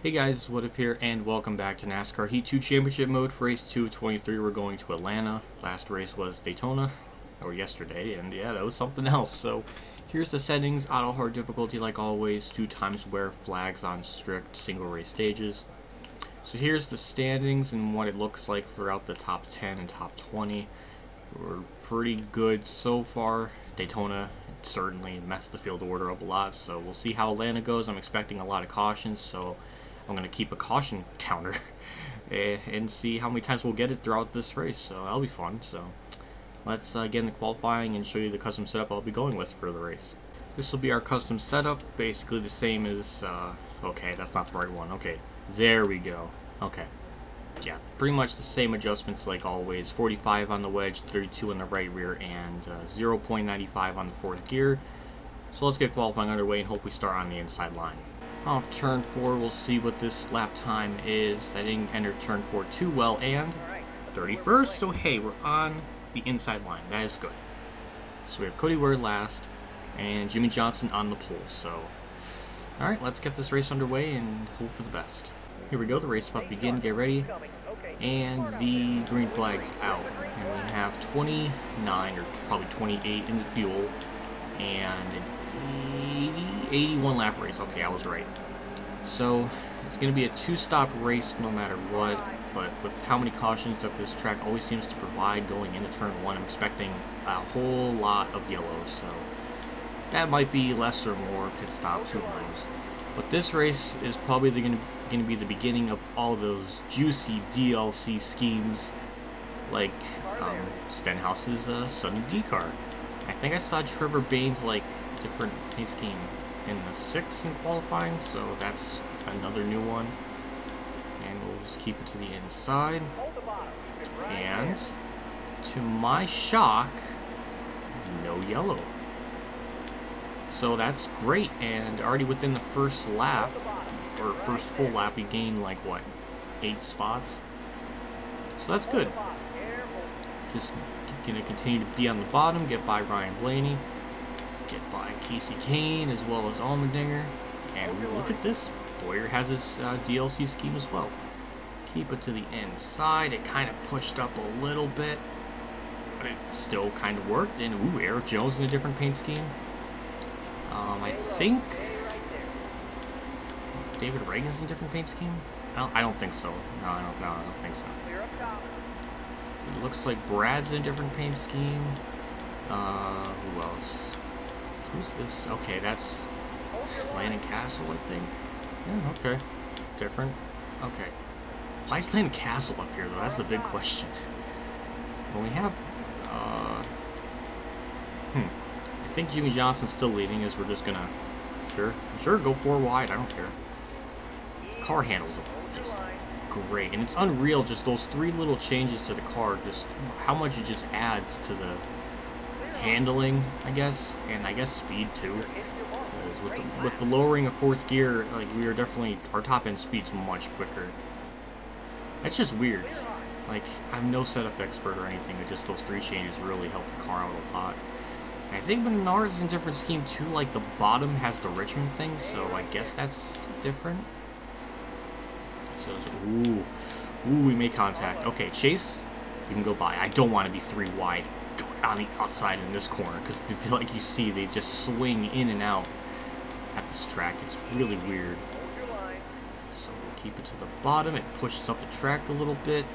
Hey guys, WhatiF here, and welcome back to NASCAR Heat 2 Championship Mode for Race 2 of 23. We're going to Atlanta. Last race was Daytona, or yesterday, and yeah, that was something else. So, here's the settings. Auto hard difficulty like always, 2x wear flags on strict single race stages. So here's the standings and what it looks like throughout the top 10 and top 20. We're pretty good so far. Daytona certainly messed the field order up a lot, so we'll see how Atlanta goes. I'm expecting a lot of cautions, so I'm going to keep a caution counter and see how many times we'll get it throughout this race, so that'll be fun. So let's get in the qualifying and show you the custom setup I'll be going with for the race. This will be our custom setup, basically the same as, okay, that's not the right one. Okay, there we go. Okay, yeah, pretty much the same adjustments like always. 45 on the wedge, 32 on the right rear, and 0.95 on the fourth gear. So let's get qualifying underway and hope we start on the inside line. Off turn 4, we'll see what this lap time is. I didn't enter turn 4 too well, and 31st, so hey, we're on the inside line. That is good. So we have Cody Ware last, and Jimmy Johnson on the pole, so alright, let's get this race underway and hope for the best. Here we go, the race is about to begin, get ready, and the green flag's out. And we have 29, or probably 28 in the fuel, and an 81 lap race. Okay, I was right. So it's going to be a two-stop race no matter what, but with how many cautions that this track always seems to provide going into turn 1, I'm expecting a whole lot of yellow, so that might be less or more pit stops, who knows. But this race is probably going to be the beginning of all those juicy DLC schemes like Stenhouse's Sunny D car. I think I saw Trevor Bain's like different paint scheme in the 6 in qualifying, so that's another new one. And we'll just keep it to the inside. And to my shock, no yellow. So that's great, and already within the first lap, or first full lap, we gained like what, 8 spots. So that's good. Just gonna continue to be on the bottom, get by Ryan Blaney, get by Casey Kane as well as Allmendinger, and look at this. Boyer has his DLC scheme as well. Keep it to the inside. It kind of pushed up a little bit, but it still kind of worked. And ooh, Eric Jones in a different paint scheme. I think David Reagan's in a different paint scheme. I don't think so. No, I don't think so. It looks like Brad's in a different paint scheme. Who else? Who's this? Okay, that's Landon Castle, I think. Yeah, okay. Different. Okay. Why is Landon Castle up here, though? That's the big question. Well, we have, I think Jimmy Johnson's still leading, as we're just gonna, sure, go 4 wide, I don't care. Car handles just great, and it's unreal, just those 3 little changes to the car, just how much it just adds to the handling, I guess, and I guess speed too. With the lowering of 4th gear, like, we are definitely, our top end speed's much quicker. That's just weird. Like, I'm no setup expert or anything, but just those 3 changes really help the car out a lot. I think Menard's in a different scheme too, like the bottom has the Richmond thing, so I guess that's different. So, ooh, we made contact. Okay, Chase, you can go by. I don't want to be 3 wide on the outside in this corner, because like you see, they just swing in and out at this track. It's really weird. So we'll keep it to the bottom. It pushes up the track a little bit,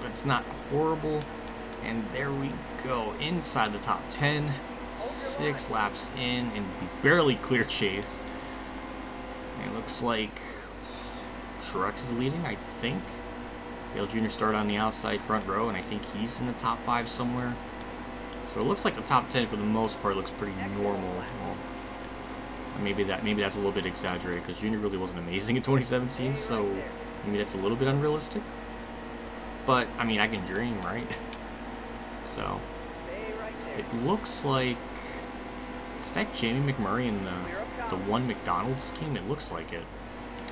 but it's not horrible. And there we go, inside the top 10. 6 laps in, and we barely clear Chase. And it looks like Truex is leading, I think. Dale Jr. started on the outside front row, and I think he's in the top 5 somewhere. So it looks like the top 10 for the most part looks pretty normal. Well, maybe that's a little bit exaggerated, because Jr. really wasn't amazing in 2017, so maybe that's a little bit unrealistic. But I mean, I can dream, right? So it looks like, is that Jamie McMurray in the 1 McDonald's scheme? It looks like it.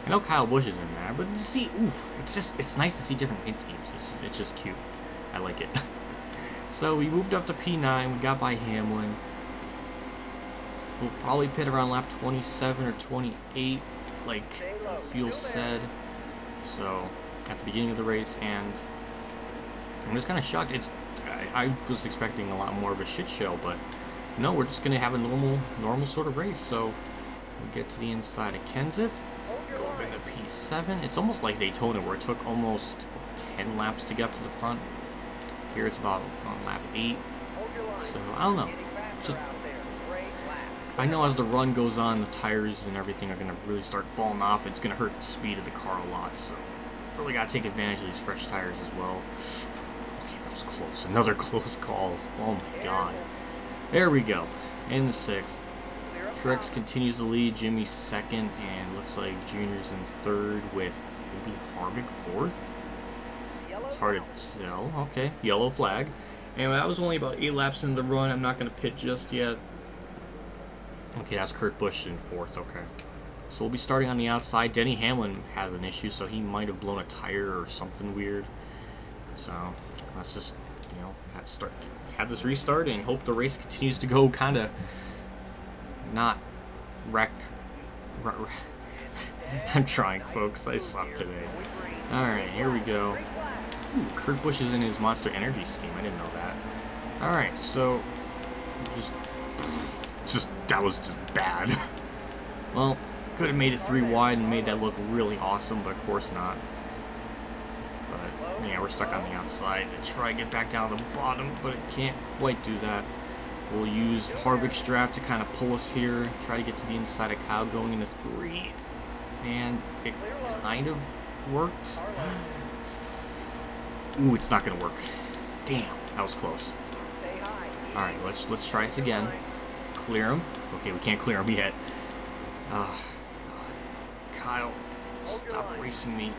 I know Kyle Busch is in there, but see, oof, it's nice to see different paint schemes. It's just cute. I like it. So we moved up to P9. We got by Hamlin. We'll probably pit around lap 27 or 28, like the fuel said. So at the beginning of the race, and I'm just kind of shocked. I was expecting a lot more of a shit show, but no, we're just gonna have a normal sort of race. So we'll get to the inside of Kenseth, go up into P7. It's almost like Daytona, where it took almost 10 laps to get up to the front. Here it's about on lap 8. So I don't know. Just, I know as the run goes on, the tires and everything are gonna really start falling off. It's gonna hurt the speed of the car a lot. So really gotta take advantage of these fresh tires as well. Okay, that was close. Another close call. Oh my god. There we go. In the 6th. Truex continues to lead. Jimmy's 2nd, and looks like Junior's in 3rd with maybe Harvick 4th. It's hard to tell. Okay, yellow flag. And that was only about 8 laps into the run. I'm not going to pit just yet. Okay, that's Kurt Busch in 4th. Okay. So we'll be starting on the outside. Denny Hamlin has an issue, so he might have blown a tire or something weird. So let's just, you know, have this restart and hope the race continues to go kind of not wreck. I'm trying, folks. I suck today. Alright, here we go. Ooh, Kurt Busch is in his Monster Energy scheme. I didn't know that. Alright, so that was just bad. Well, could have made it 3 wide and made that look really awesome, but of course not. But yeah, we're stuck on the outside to try to get back down to the bottom, but it can't quite do that. We'll use Harvick's draft to kind of pull us here, try to get to the inside of Kyle going into 3, and it kind of worked. Ooh, it's not gonna work. Damn, that was close. All right, let's try this again. Clear him. Okay, we can't clear him yet. Oh, God. Kyle, stop racing me.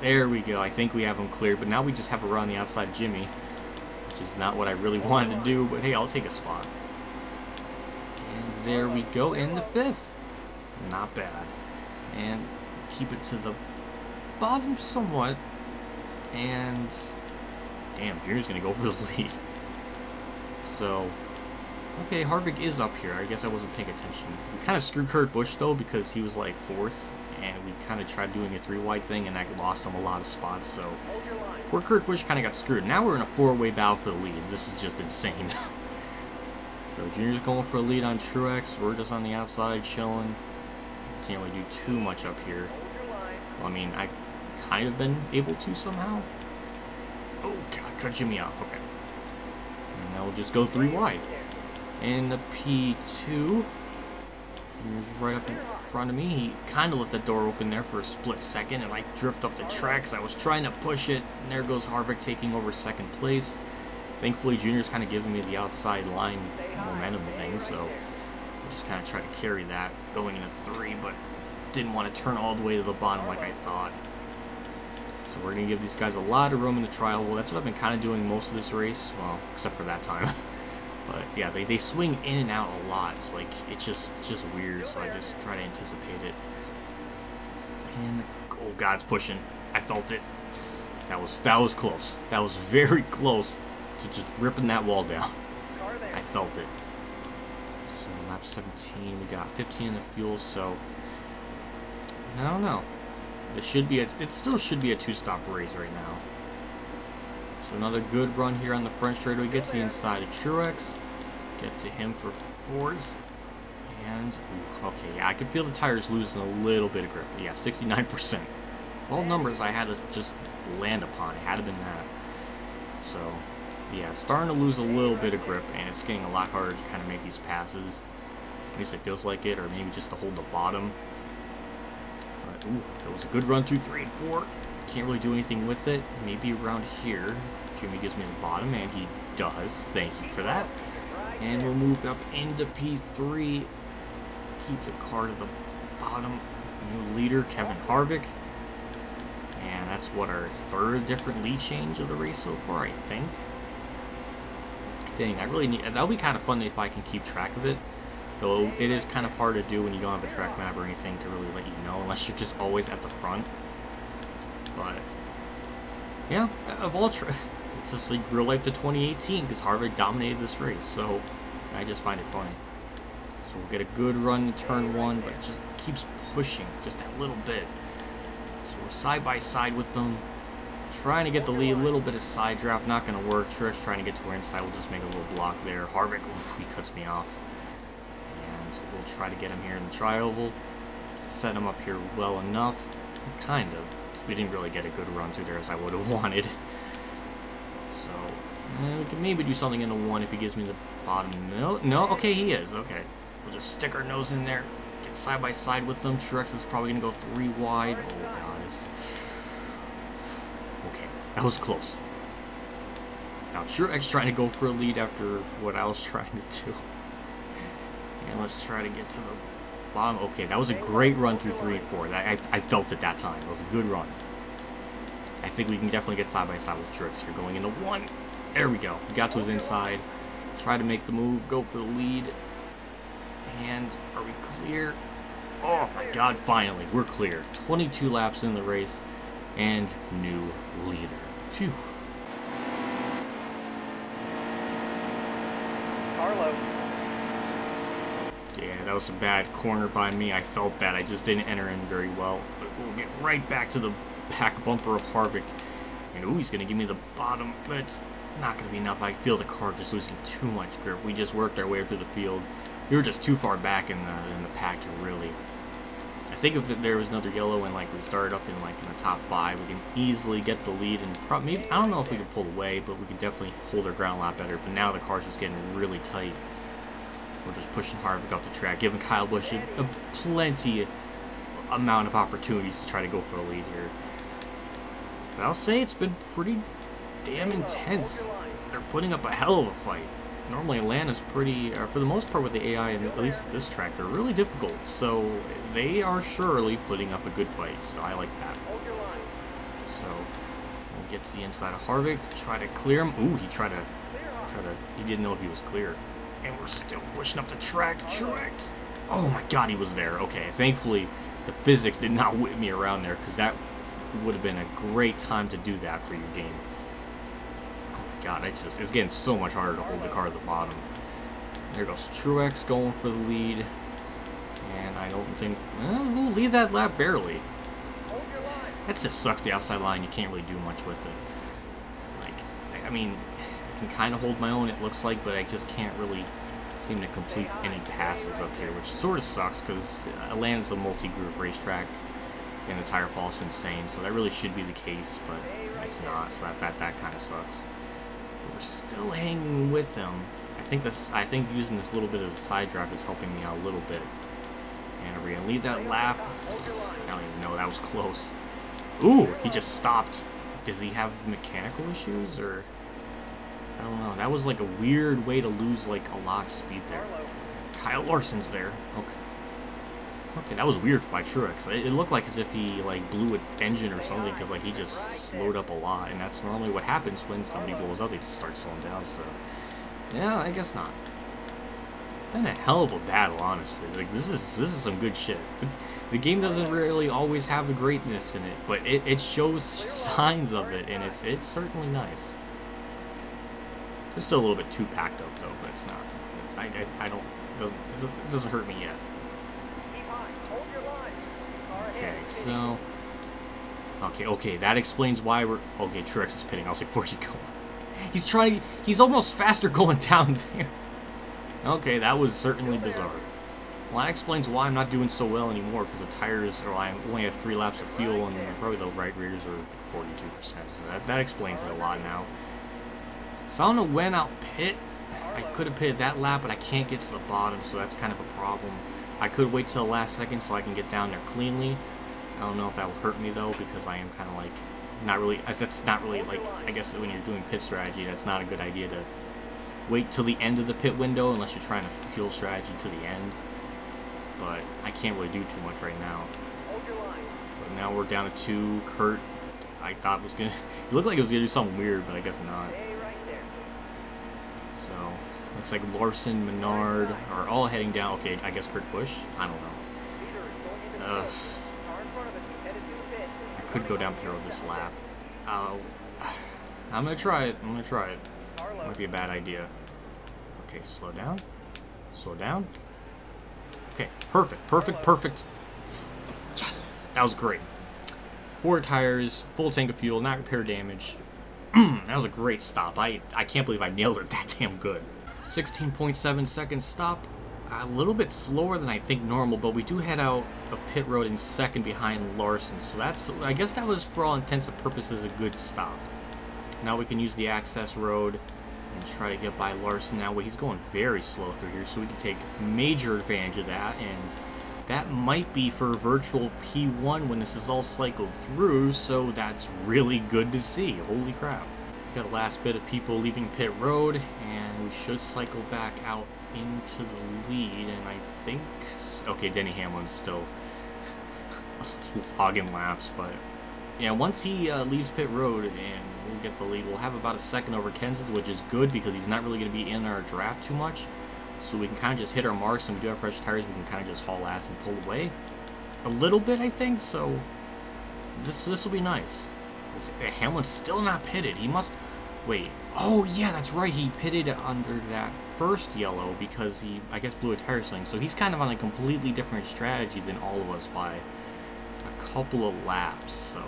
There we go. I think we have him cleared, but now we just have a run on the outside of Jimmy, which is not what I really wanted to do, but hey, I'll take a spot. And there we go in the 5th. Not bad. And keep it to the bottom somewhat. And damn, Junior's gonna go for the lead. So, okay, Harvick is up here. I guess I wasn't paying attention. We kind of screwed Kurt Busch though, because he was like 4th, and we kind of tried doing a 3-wide thing, and that lost him a lot of spots. So poor Kurt Busch kind of got screwed. Now we're in a 4-way battle for the lead. This is just insane. So Junior's going for a lead on Truex. We're just on the outside chilling. Can't really do too much up here. Well, I mean, I kind of been able to somehow. Oh God, cut Jimmy off. Okay. And now we'll just go 3 wide. And the P2. He's right up in front of me. He kind of let the door open there for a split second, and I drift up the track because I was trying to push it. And there goes Harvick taking over 2nd place. Thankfully, Junior's kind of giving me the outside line momentum thing, so I just kind of tried to carry that going into 3, but didn't want to turn all the way to the bottom like I thought. So we're going to give these guys a lot of room in the trial. Well, that's what I've been kind of doing most of this race, well, except for that time. But yeah, they swing in and out a lot. It's like it's just weird. So I just try to anticipate it. And oh God, it's pushing. I felt it. That was close. That was very close to just ripping that wall down. I felt it. So lap 17, we got 15 in the fuel. So I don't know. It still should be a 2-stop race right now. So another good run here on the front straightaway. Get to the inside of Truex. Get to him for 4th. And, ooh, okay, yeah, I could feel the tires losing a little bit of grip. Yeah, 69%. All numbers I had to just land upon. It had to have been that. So, yeah, starting to lose a little bit of grip, and it's getting a lot harder to kind of make these passes. At least it feels like it, or maybe just to hold the bottom. But, ooh, that was a good run through 3 and 4. Can't really do anything with it. Maybe around here, Jimmy gives me the bottom, and he does. Thank you for that. And we'll move up into P3. Keep the car to the bottom. New leader, Kevin Harvick. And that's what, our 3rd different lead change of the race so far, I think. Dang, I really need... That'll be kind of fun if I can keep track of it. Though it is kind of hard to do when you don't have a track map or anything to really let you know, unless you're just always at the front. But yeah, of all it's just like real life to 2018 because Harvick dominated this race, so I just find it funny. So we'll get a good run in turn 1, but it just keeps pushing just that little bit. So So we're side by side with them. Trying to get the lead, a little bit of side draft, not going to work. Truex trying to get to our inside, we'll just make a little block there. Harvick, oof, he cuts me off. And we'll try to get him here in the tri-oval. Set him up here well enough, kind of. We didn't really get a good run through there as I would have wanted. So, we can maybe do something in the 1 if he gives me the bottom. No, okay, he is, okay. We'll just stick our nose in there, get side by side with them. Truex is probably going to go 3 wide. Oh, God, it's... Okay, that was close. Now, Truex trying to go for a lead after what I was trying to do. And let's try to get to the bottom. Okay, that was a great run through 3 and 4. I felt it that time. It was a good run. I think we can definitely get side by side with Truex here. Going into 1. There we go. We got to his inside. Try to make the move. Go for the lead. And are we clear? Oh my God, finally. We're clear. 22 laps in the race. And new leader. Phew. Carlo. Yeah, that was a bad corner by me. I felt that. I just didn't enter in very well. But we'll get right back to the back bumper of Harvick. And, ooh, he's going to give me the bottom. But it's not going to be enough. I feel the car just losing too much grip. We just worked our way up through the field. We were just too far back in the pack to really... I think if there was another yellow and, like, we started up in the top 5, we can easily get the lead. And maybe, I don't know if we could pull away, but we could definitely hold our ground a lot better. But now the car's just getting really tight. We're just pushing Harvick up the track, giving Kyle Busch a plenty amount of opportunities to try to go for a lead here. But I'll say it's been pretty damn intense. They're putting up a hell of a fight. Normally Atlanta's pretty, for the most part with the AI, and at least at this track, they're really difficult. So they are surely putting up a good fight, so I like that. So we'll get to the inside of Harvick, try to clear him. Ooh, he he didn't know if he was clear. And we're still pushing up the track. Truex. Oh my God, he was there. Okay, thankfully the physics did not whip me around there, because that would have been a great time to do that for your game. Oh my God, it's getting so much harder to hold the car at the bottom. There goes Truex going for the lead. And I don't think... we'll lead that lap barely. That just sucks, the outside line. You can't really do much with it. Like, I mean... can kind of hold my own, it looks like, but I just can't really seem to complete any passes up here, which sort of sucks because Atlanta's a multi-groove racetrack and the tire fall is insane, so that really should be the case, but it's not, so that kind of sucks. But we're still hanging with them. I think using this little bit of the side draft is helping me out a little bit. And are we gonna lead that lap? I don't even know, that was close. Ooh, he just stopped. Does he have mechanical issues, or... I don't know. That was like a weird way to lose like a lot of speed there. Kyle Larson's there. Okay, that was weird by Truex. It looked like as if he like blew an engine or something, because like he just slowed up a lot, and that's normally what happens when somebody blows up. They just start slowing down. So yeah, I guess not. Been a hell of a battle, honestly. Like this is some good shit. The game doesn't really always have the greatness in it, but it shows signs of it, and it's certainly nice. It's still a little bit too packed up though, but it's not. It doesn't hurt me yet. Okay, so okay, that explains why we're okay. Truex is pitting. I was like, where are you going? He's almost faster going down there. Okay, that was certainly bizarre. Well, that explains why I'm not doing so well anymore, because the tires, or I only have 3 laps of fuel, and probably the right rears are 42%. So that explains it a lot now. So I don't know when I'll pit. I could have pitted that lap, but I can't get to the bottom, so that's kind of a problem. I could wait till the last second so I can get down there cleanly. I don't know if that will hurt me though, because I am kind of like not really. That's not really like, I guess when you're doing pit strategy, that's not a good idea to wait till the end of the pit window unless you're trying to fuel strategy to the end. But I can't really do too much right now. But now we're down to 2. Kurt, I thought was gonna. It looked like it was gonna do something weird, but I guess not. So, looks like Larson, Menard are all heading down. Okay, I guess Kurt Busch? I don't know. I could go down Peril this lap. I'm gonna try it. Might be a bad idea. Okay, slow down. Slow down. Okay, perfect. Yes! That was great. 4 tires, full tank of fuel, not repair damage. That was a great stop. I can't believe I nailed it that damn good. 16.7 seconds stop. A little bit slower than I think normal, but we do head out of pit road in second behind Larson. So that's, I guess that was for all intents and purposes a good stop. Now we can use the access road and try to get by Larson that way. He's going very slow through here, so we can take major advantage of that, and that might be for virtual P1 when this is all cycled through, so that's really good to see. Holy crap. Got a last bit of people leaving pit road, and we should cycle back out into the lead, and I think... Okay, Denny Hamlin's still hogging laps, but... Yeah, once he leaves pit road and we'll get the lead, we'll have about a second over Kenseth, which is good because he's not really going to be in our draft too much. So we can kind of just hit our marks, and we do have fresh tires, we can kind of just haul ass and pull away. A little bit, I think, so this will be nice. Hamlin's still not pitted. He must... Wait. Oh, yeah, that's right. He pitted under that first yellow because he, I guess, blew a tire sling. So he's kind of on a completely different strategy than all of us by a couple of laps. So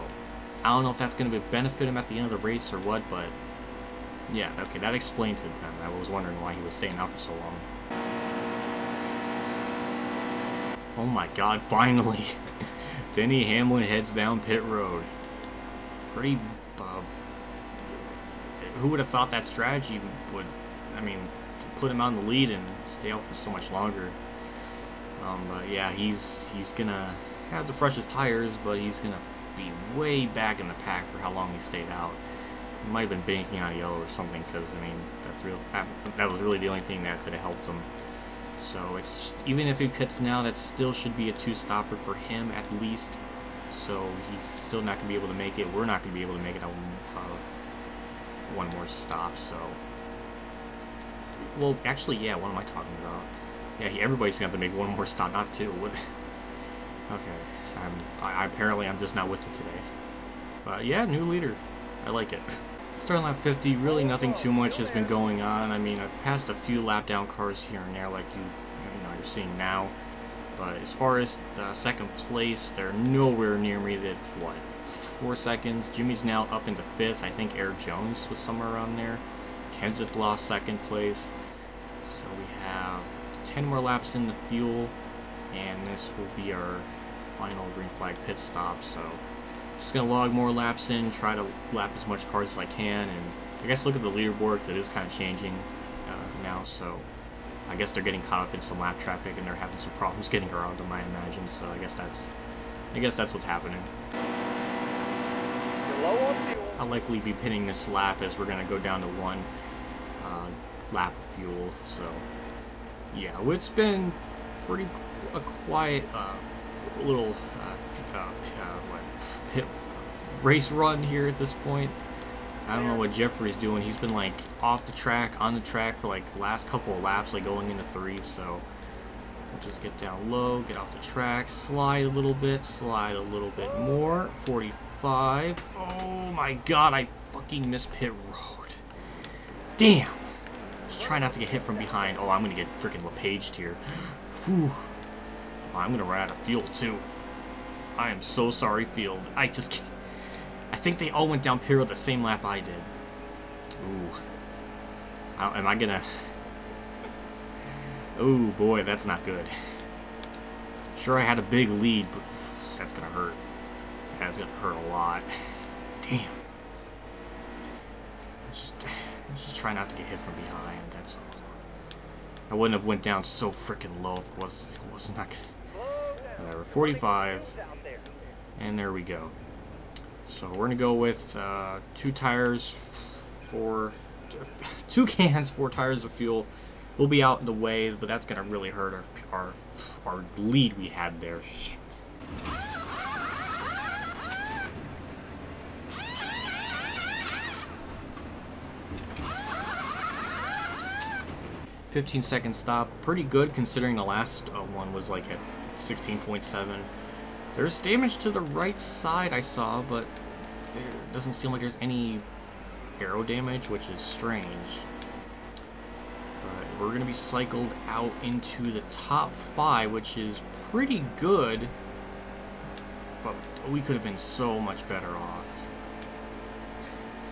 I don't know if that's going to benefit him at the end of the race or what, but yeah, okay, that explains it then. I was wondering why he was staying out for so long. Oh my god, finally! Denny Hamlin heads down pit road. Pretty, who would have thought that strategy would, I mean, put him on the lead and stay out for so much longer. But yeah, he's gonna have the freshest tires, but he's gonna be way back in the pack for how long he stayed out. He might have been banking on a yellow or something, because, I mean, that was really the only thing that could have helped him. So it's, even if he pits now, that still should be a 2-stopper for him at least. So he's still not going to be able to make it. We're not going to be able to make it on one more stop. So, well, actually, yeah, what am I talking about? Yeah, everybody's going to have to make one more stop, not 2. What? Okay, apparently I'm just not with it today. But yeah, new leader. I like it. Starting lap 50, really nothing too much has been going on. I mean, I've passed a few lap down cars here and there, like you're seeing now. But as far as the second place, they're nowhere near me. That's what, 4 seconds. Jimmy's now up into 5th. I think Eric Jones was somewhere around there. Kenseth lost 2nd place. So we have 10 more laps in the fuel, and this will be our final green flag pit stop. So just gonna log more laps in, try to lap as much cars as I can, and I guess look at the leaderboard because it is kind of changing now. So I guess they're getting caught up in some lap traffic and they're having some problems getting around them, I imagine. So I guess that's what's happening. I'll likely be pinning this lap as we're gonna go down to 1 lap of fuel. So yeah, it's been pretty a quiet little pit race run here at this point. I don't know what Jeffrey's doing. He's been like off the track, on the track for like the last couple of laps, like going into 3. So we'll just get down low, get off the track, slide a little bit more. 45. Oh my god, I fucking missed pit road. Damn. Just try not to get hit from behind. Oh, I'm gonna get freaking LePaged here. Whew. Oh, I'm gonna run out of fuel too. I am so sorry, field. I just can't. I think they all went down pit road the same lap I did. Ooh. Am I gonna... Oh boy, that's not good. Sure, I had a big lead, but that's gonna hurt. That's gonna hurt a lot. Damn. Let's just try not to get hit from behind, that's all. I wouldn't have went down so freaking low if it was not good. Whatever, 45. And there we go. So we're gonna go with 2 tires for 2 cans, 4 tires of fuel. We'll be out in the way, but that's gonna really hurt our lead we had there. Shit. $15-second stop, pretty good considering the last one was like at 16.7. There's damage to the right side I saw, but there doesn't seem like there's any aero damage, which is strange. But we're going to be cycled out into the top 5, which is pretty good. But we could have been so much better off.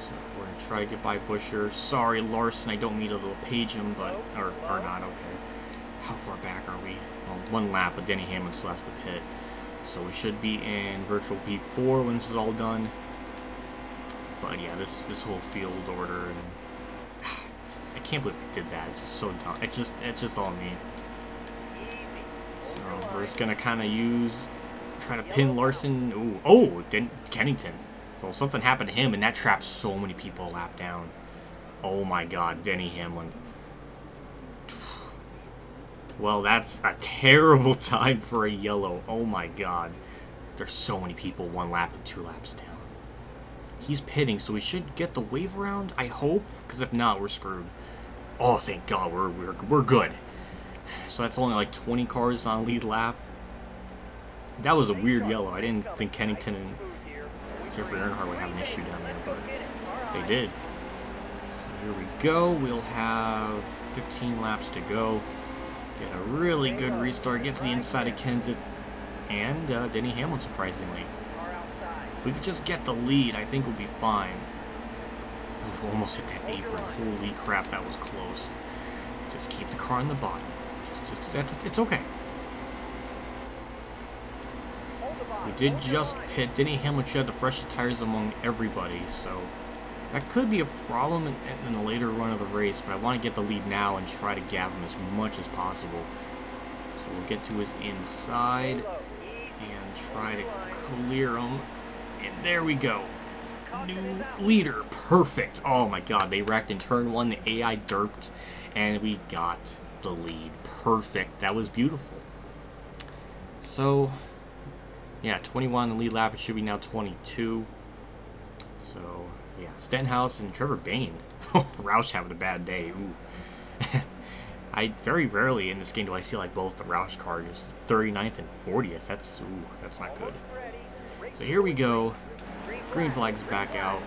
So we're going to try to get by Busher. Sorry, Larson, I don't mean to page him, but... Or not, okay. How far back are we? Well, 1 lap, but Denny Hamlin still has to pit. So we should be in virtual P4 when this is all done. But yeah, this whole field order, and I can't believe I did that. It's just so dumb. It's just all me. So we're just gonna kind of try to pin Larson. Ooh, oh, Kennington. So something happened to him, and that trapped so many people a lap down. Oh my God, Denny Hamlin. Well, that's a terrible time for a yellow. Oh my God, there's so many people 1 lap and 2 laps down. He's pitting, so we should get the wave around, I hope, because if not, we're screwed. Oh, thank God, we're good. So that's only like 20 cars on lead lap. That was a weird yellow. I didn't think Kennington and Jeffrey Earnhardt would have an issue down there, but they did. So here we go. We'll have 15 laps to go. Get a really good restart. Get to the inside of Kenseth and Denny Hamlin, surprisingly. If we could just get the lead, I think we'll be fine. Oof, almost hit that apron. Holy crap, that was close. Just keep the car on the bottom. It's okay. We did just pit. Denny Hamlin should have the freshest tires among everybody, so that could be a problem in the later run of the race, but I want to get the lead now and try to gap him as much as possible. So we'll get to his inside and try to clear him. And there we go. New leader. Perfect. Oh my God. They wrecked in turn 1. The AI derped. And we got the lead. Perfect. That was beautiful. So, yeah, 21 in the lead lap. It should be now 22. So, yeah. Stenhouse and Trevor Bayne. Roush having a bad day. Ooh. I very rarely in this game do I see like both the Roush cars 39th and 40th. That's not good. So here we go. Green flag's back out.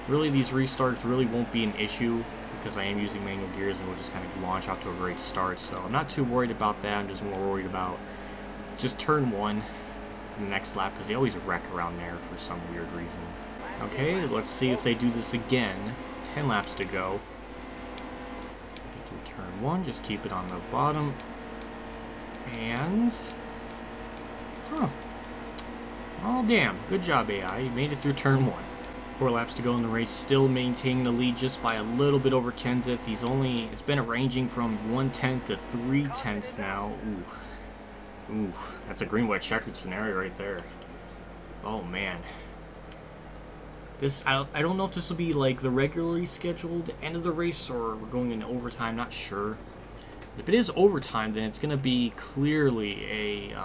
Really, these restarts really won't be an issue because I am using manual gears and we'll just kind of launch off to a great start. So I'm not too worried about that. I'm just more worried about just turn 1 in the next lap because they always wreck around there for some weird reason. Okay, let's see if they do this again. 10 laps to go. Get through turn 1. Just keep it on the bottom. And... Huh. Oh, damn. Good job, AI. You made it through turn 1. 4 laps to go in the race. Still maintaining the lead just by a little bit over Kenseth. It's been ranging from 1/10 to 3/10 now. Ooh. Oof. That's a green, white, checkered scenario right there. Oh, man. I don't know if this will be like the regularly scheduled end of the race or we're going into overtime. Not sure. If it is overtime, then it's going to be clearly a...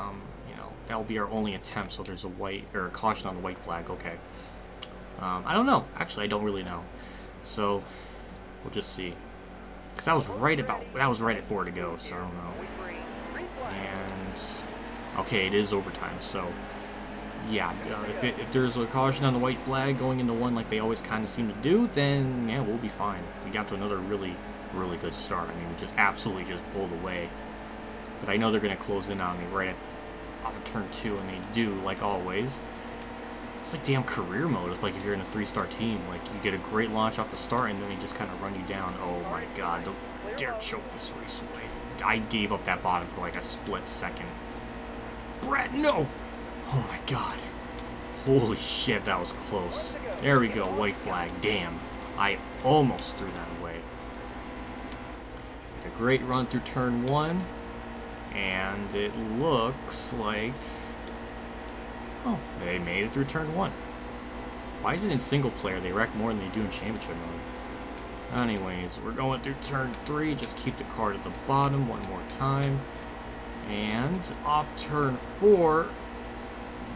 that'll be our only attempt, so there's a white or a caution on the white flag. Okay. I don't know. Actually, I don't really know. So we'll just see. Because that was right at 4 to go, so I don't know. And okay, it is overtime. So yeah, if there's a caution on the white flag going into 1 like they always kind of seem to do, then yeah, we'll be fine. We got to another really good start. I mean, we just absolutely just pulled away. But I know they're going to close in on me right off of turn 2, and they do, like always. It's like damn career mode. It's like if you're in a 3-star team, like you get a great launch off the start, and then they just kind of run you down. Oh my God! Don't dare choke this race away. I gave up that bottom for like a split second. Brett, no! Oh my God! Holy shit, that was close. There we go, white flag. Damn, I almost threw that away. A great run through turn 1. And it looks like... Oh, they made it through turn 1. Why is it in single player? They wreck more than they do in championship mode. Anyways, we're going through turn 3. Just keep the car at the bottom one more time. And off turn 4,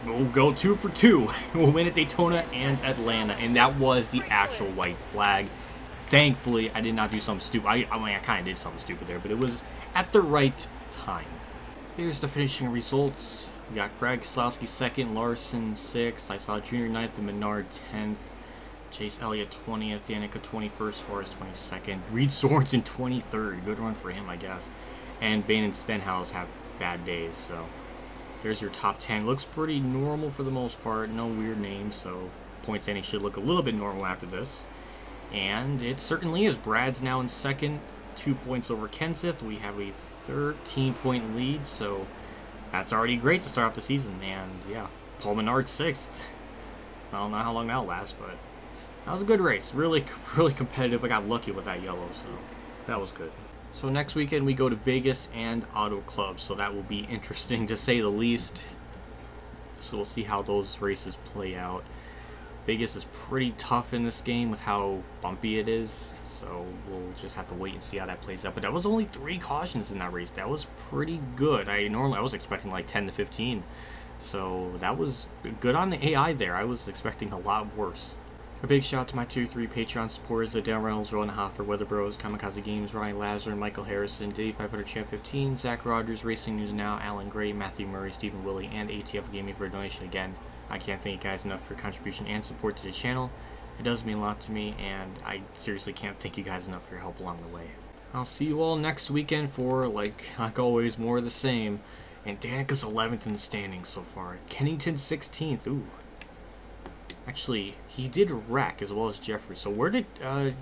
we'll go 2 for 2. We'll win at Daytona and Atlanta. And that was the actual white flag. Thankfully, I did not do something stupid. I mean, I kind of did something stupid there, but it was at the right time. Here's the finishing results. We got Brad Keselowski 2nd, Larson 6th. I saw Junior 9th and Menard 10th. Chase Elliott 20th, Danica 21st, Suarez 22nd. Reed Sorensen 23rd. Good run for him, I guess. And Bayne and Stenhouse have bad days, so There's your top 10. Looks pretty normal for the most part. No weird names, so point standing should look a little bit normal after this. And it certainly is. Brad's now in second, 2 points over Kenseth. We have a 13-point lead, so that's already great to start off the season. And yeah, Paul Menard 6th. I don't know how long that'll last, but that was a good race. Really, really competitive. I got lucky with that yellow, so that was good. So next weekend we go to Vegas and Auto Club, so that will be interesting to say the least. So we'll see how those races play out. Vegas is pretty tough in this game with how bumpy it is, so we'll just have to wait and see how that plays out. But that was only 3 cautions in that race. That was pretty good. I was expecting like 10 to 15, so that was good on the AI there. I was expecting a lot worse. A big shout out to my Tier 3 Patreon supporters: Dan Reynolds, Roland Hofer, Weather Bros, KamikazeGames, Ronnie Lazzarine, Michael Harrison, Diddy 500 Champ 15, Zach Rogers, Racing News Now, Alan Gray, Matthew Murray, Stephen Willey, and ATFGaming for a donation again. I can't thank you guys enough for your contribution and support to the channel. It does mean a lot to me, and I seriously can't thank you guys enough for your help along the way. I'll see you all next weekend for, like always, more of the same. And Danica's 11th in the standings so far. Kennington 16th. Ooh. Actually, he did wreck as well as Jeffrey. So where did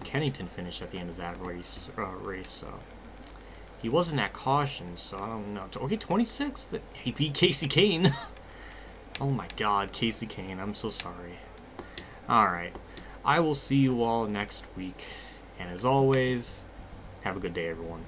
Kennington finish at the end of that race? He wasn't at caution, so I don't know. Okay, 26th. He beat Casey Kane. Oh my God, Casey Kane. I'm so sorry. Alright. I will see you all next week. And as always, have a good day, everyone.